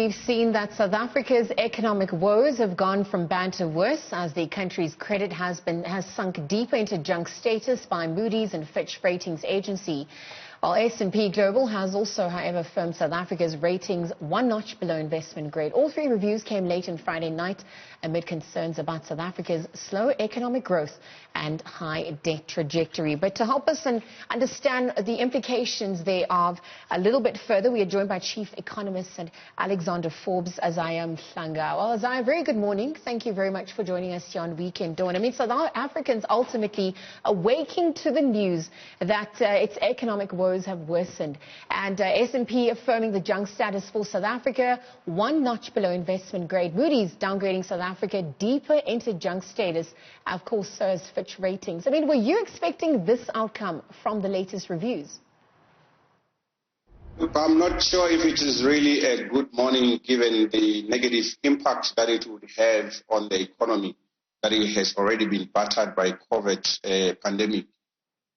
we've seen that South Africa's economic woes have gone from bad to worse as the country's credit has sunk deeper into junk status by Moody's and Fitch ratings agency. While S&P Global has also, however, affirmed South Africa's ratings one notch below investment grade. All three reviews came late on Friday night amid concerns about South Africa's slow economic growth and high debt trajectory. But to help us understand the implications thereof a little bit further, we are joined by Chief Economist at Alexander Forbes, Isaah Mhlanga. Well, Isaah, very good morning. Thank you very much for joining us here on Weekend Dawn. I mean, South Africans ultimately awaking to the news that its economic woes have worsened, and S&P affirming the junk status for South Africa one notch below investment grade. Moody's downgrading South Africa deeper into junk status, of course, so is Fitch ratings. I mean, were you expecting this outcome from the latest reviews? Look, I'm not sure if it is really a good morning given the negative impact that it would have on the economy, that it has already been battered by COVID pandemic.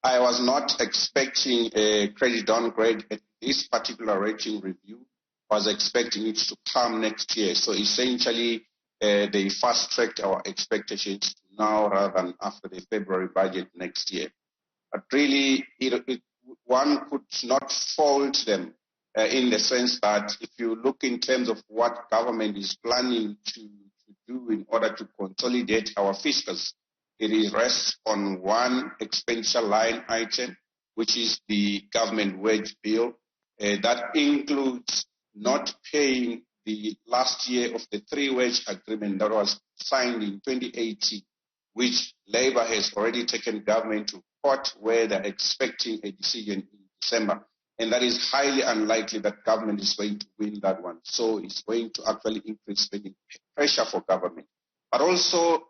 I was not expecting a credit downgrade at this particular rating review. I was expecting it to come next year. So essentially, they fast-tracked our expectations to now rather than after the February budget next year. But really, one could not fault them in the sense that if you look in terms of what government is planning to do in order to consolidate our fiscus, it rests on one expenditure line item, which is the government wage bill. That includes not paying the last year of the three-wage agreement that was signed in 2018, which Labour has already taken government to court where they're expecting a decision in December. And that is highly unlikely that government is going to win that one. So it's going to actually increase spending pressure for government. But also,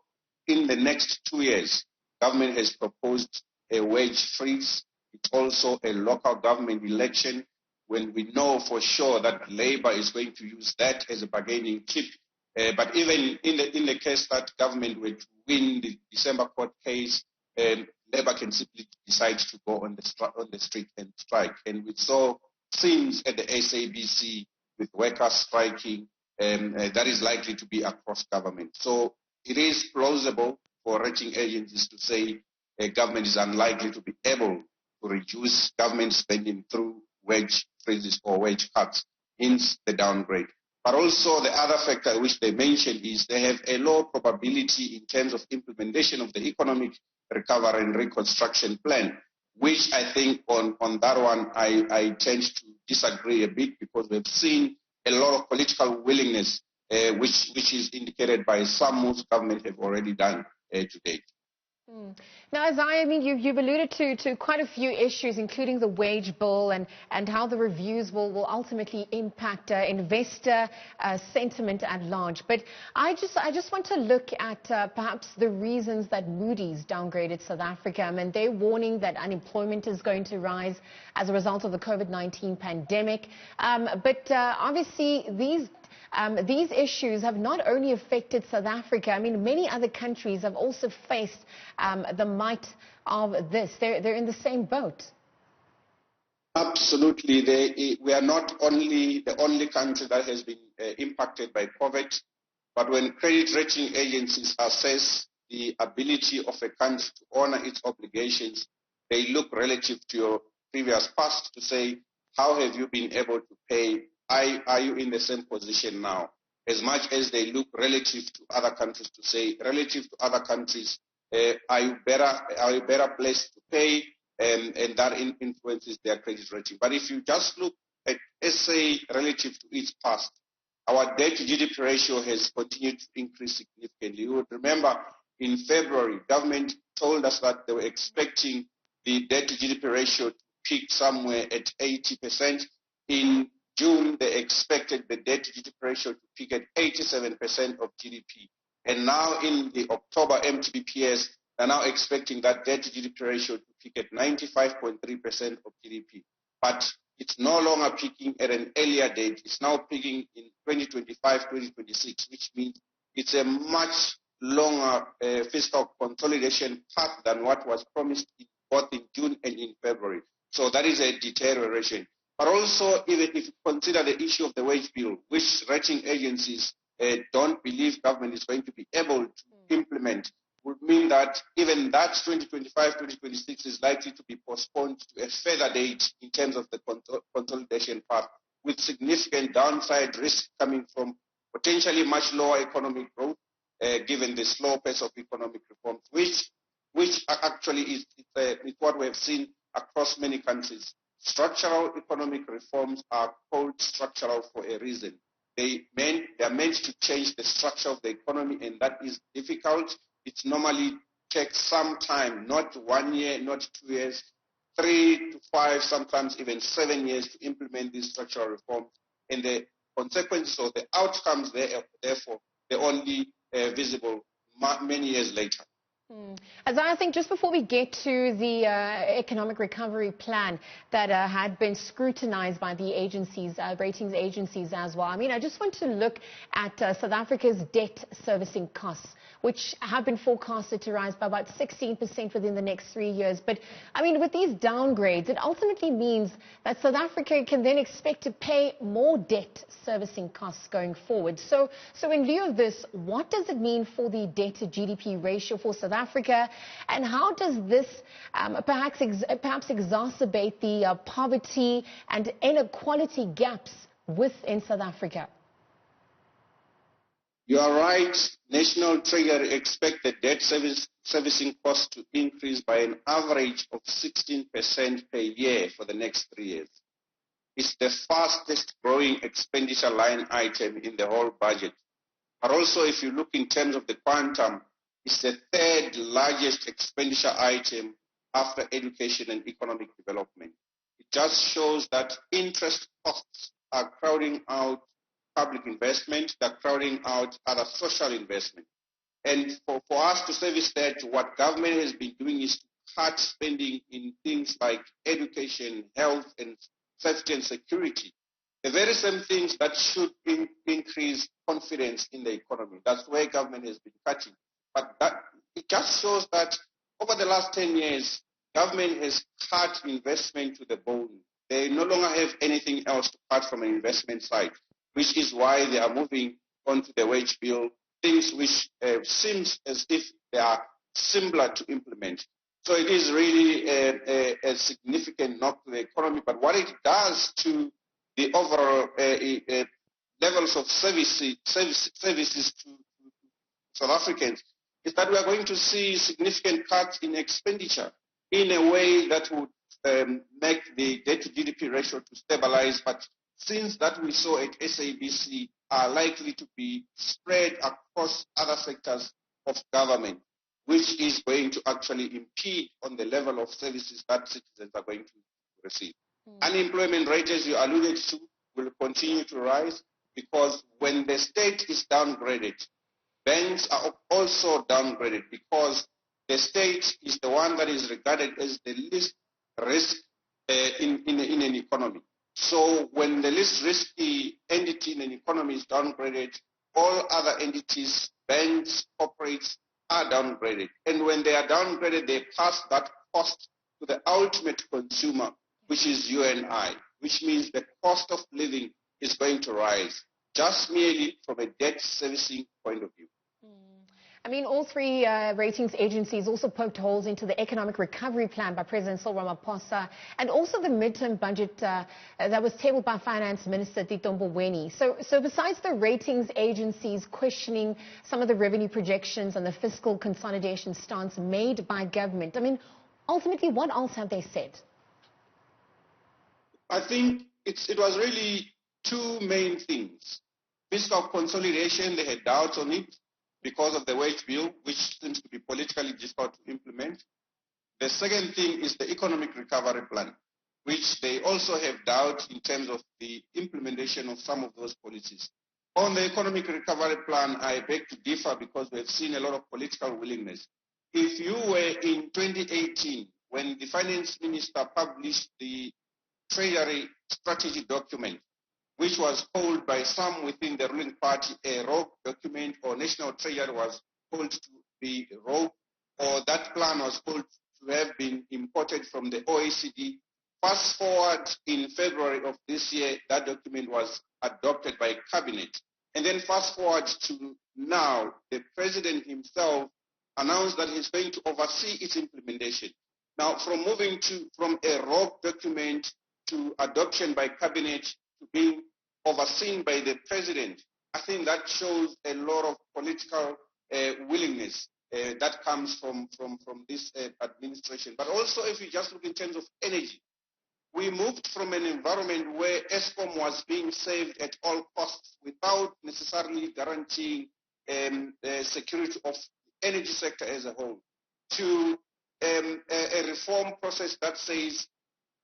in the next 2 years, government has proposed a wage freeze. It's also a local government election when we know for sure that Labour is going to use that as a bargaining chip. But even in the case that government were to win the December court case, Labour can simply decide to go on the street and strike. And we saw scenes at the SABC with workers striking, that is likely to be across government. So it is plausible for rating agencies to say a government is unlikely to be able to reduce government spending through wage freezes or wage cuts, hence the downgrade. But also the other factor which they mentioned is they have a low probability in terms of implementation of the economic recovery and reconstruction plan, which I think on that one I tend to disagree a bit because we've seen a lot of political willingness which is indicated by some moves government have already done to date. Now, Isaah, I mean, you've alluded to quite a few issues, including the wage bill and how the reviews will ultimately impact investor sentiment at large. But I just want to look at perhaps the reasons that Moody's downgraded South Africa. I mean, they're warning that unemployment is going to rise as a result of the COVID-19 pandemic. But obviously, these issues have not only affected South Africa. I mean, many other countries have also faced the might of this. They're in the same boat. Absolutely. We are not only the only country that has been impacted by COVID, but when credit rating agencies assess the ability of a country to honor its obligations, they look relative to your previous past to say, how have you been able to pay? Are you in the same position now? As much as they look relative to other countries to say, relative to other countries, are you better placed to pay? And that influences their credit rating. But if you just look at SA relative to its past, our debt to GDP ratio has continued to increase significantly. You would remember in February, government told us that they were expecting the debt to GDP ratio to peak somewhere at 80%. In June, they expected the debt to GDP ratio to peak at 87% of GDP. And now in the October MTBPS, they're now expecting that debt to GDP ratio to peak at 95.3% of GDP. But it's no longer peaking at an earlier date. It's now peaking in 2025, 2026, which means it's a much longer fiscal consolidation path than what was promised both in June and in February. So that is a deterioration. But also, even if you consider the issue of the wage bill, which rating agencies don't believe government is going to be able to implement, would mean that even that 2025-2026 is likely to be postponed to a further date in terms of the consolidation path, with significant downside risk coming from potentially much lower economic growth, given the slow pace of economic reforms, which actually is what we have seen across many countries. Structural economic reforms are called structural for a reason. They are meant to change the structure of the economy, and that is difficult. It normally takes some time, not 1 year, not 2 years, 3 to 5, sometimes even 7 years to implement these structural reforms. And the consequences or the outcomes, therefore, they're only visible many years later. As I think just before we get to the economic recovery plan that had been scrutinized by the agencies, ratings agencies as well, I mean, I just want to look at South Africa's debt servicing costs, which have been forecasted to rise by about 16% within the next 3 years. But, I mean, with these downgrades, it ultimately means that South Africa can then expect to pay more debt servicing costs going forward. So in lieu of this, what does it mean for the debt to GDP ratio for South Africa, and how does this perhaps exacerbate the poverty and inequality gaps within South Africa? You are right. National Treasury expect the debt servicing cost to increase by an average of 16% per year for the next 3 years. It's the fastest growing expenditure line item in the whole budget. But also, if you look in terms of the quantum, it's the third largest expenditure item after education and economic development. It just shows that interest costs are crowding out public investment, they're crowding out other social investment. And for us to service that, what government has been doing is to cut spending in things like education, health, and safety and security. The very same things that should increase confidence in the economy. That's where government has been cutting. But it just shows that over the last 10 years, government has cut investment to the bone. They no longer have anything else to cut from an investment side, which is why they are moving on to the wage bill, things which seems as if they are similar to implement. So it is really a significant knock to the economy. But what it does to the overall levels of services to South Africans is that we are going to see significant cuts in expenditure in a way that would make the debt to GDP ratio to stabilize. But since that we saw at SABC are likely to be spread across other sectors of government, which is going to actually impede on the level of services that citizens are going to receive. Unemployment rate, as you alluded to, will continue to rise because when the state is downgraded, banks are also downgraded because the state is the one that is regarded as the least risk in an economy. So when the least risky entity in an economy is downgraded, all other entities, banks, corporates are downgraded. And when they are downgraded, they pass that cost to the ultimate consumer, which is you and I, which means the cost of living is going to rise, just merely from a debt servicing point of view. I mean, all three ratings agencies also poked holes into the economic recovery plan by President Cyril Ramaphosa and also the midterm budget that was tabled by Finance Minister Tito Mboweni. So besides the ratings agencies questioning some of the revenue projections and the fiscal consolidation stance made by government, I mean, ultimately, what else have they said? I think it was really two main things. Fiscal consolidation, they had doubts on it because of the wage bill, which seems to be politically difficult to implement. The second thing is the economic recovery plan, which they also have doubt in terms of the implementation of some of those policies. On the economic recovery plan, I beg to differ because we've seen a lot of political willingness. If you were in 2018, when the finance minister published the Treasury strategy document, which was called by some within the ruling party a rogue document, or National Treasury was called to be rogue, or that plan was called to have been imported from the OECD. Fast forward in February of this year, that document was adopted by Cabinet. And then fast forward to now, the President himself announced that he's going to oversee its implementation. Now, from moving from a raw document to adoption by Cabinet to being overseen by the President, I think that shows a lot of political willingness that comes from this administration. But also, if you just look in terms of energy, we moved from an environment where Eskom was being saved at all costs without necessarily guaranteeing the security of the energy sector as a whole, to a reform process that says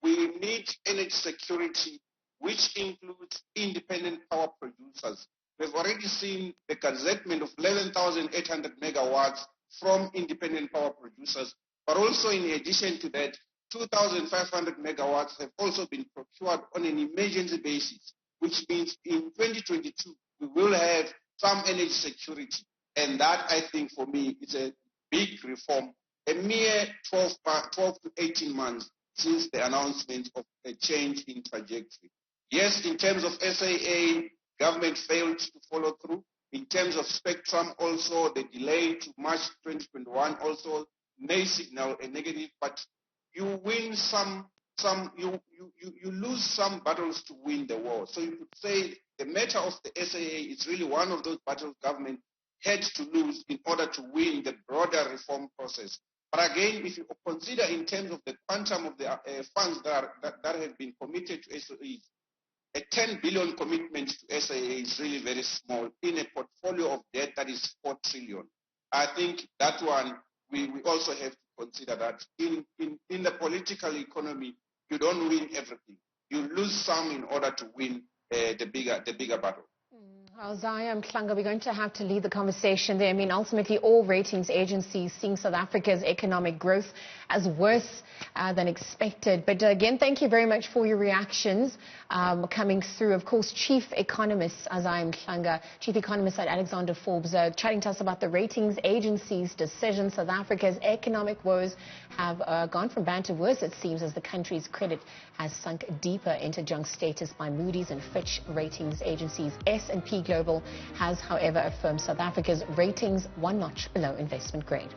we need energy security, which includes independent power producers. We've already seen the gazettement of 11,800 megawatts from independent power producers, but also in addition to that, 2,500 megawatts have also been procured on an emergency basis, which means in 2022, we will have some energy security. And that, I think, for me, is a big reform, a mere 12 to 18 months since the announcement of a change in trajectory. Yes, in terms of SAA, government failed to follow through. In terms of spectrum, also the delay to March 2021 also may signal a negative, but you win you lose some battles to win the war. So you could say the matter of the SAA is really one of those battles government had to lose in order to win the broader reform process. But again, if you consider in terms of the quantum of the funds that have been committed to SOEs, a 10 billion commitment to SAA is really very small in a portfolio of debt that is 4 trillion. I think that one, we also have to consider that in the political economy, you don't win everything. You lose some in order to win the bigger battle. Isaah Mhlanga, we're going to have to lead the conversation there. I mean, ultimately, all ratings agencies seeing South Africa's economic growth as worse than expected. But again, thank you very much for your reactions coming through. Of course, Chief Economist Isaah Mhlanga, Chief Economist at Alexander Forbes, chatting to us about the ratings agency's decision. South Africa's economic woes have gone from bad to worse, it seems, as the country's credit has sunk deeper into junk status by Moody's and Fitch ratings agencies. S&P Global has, however, affirmed South Africa's ratings one notch below investment grade.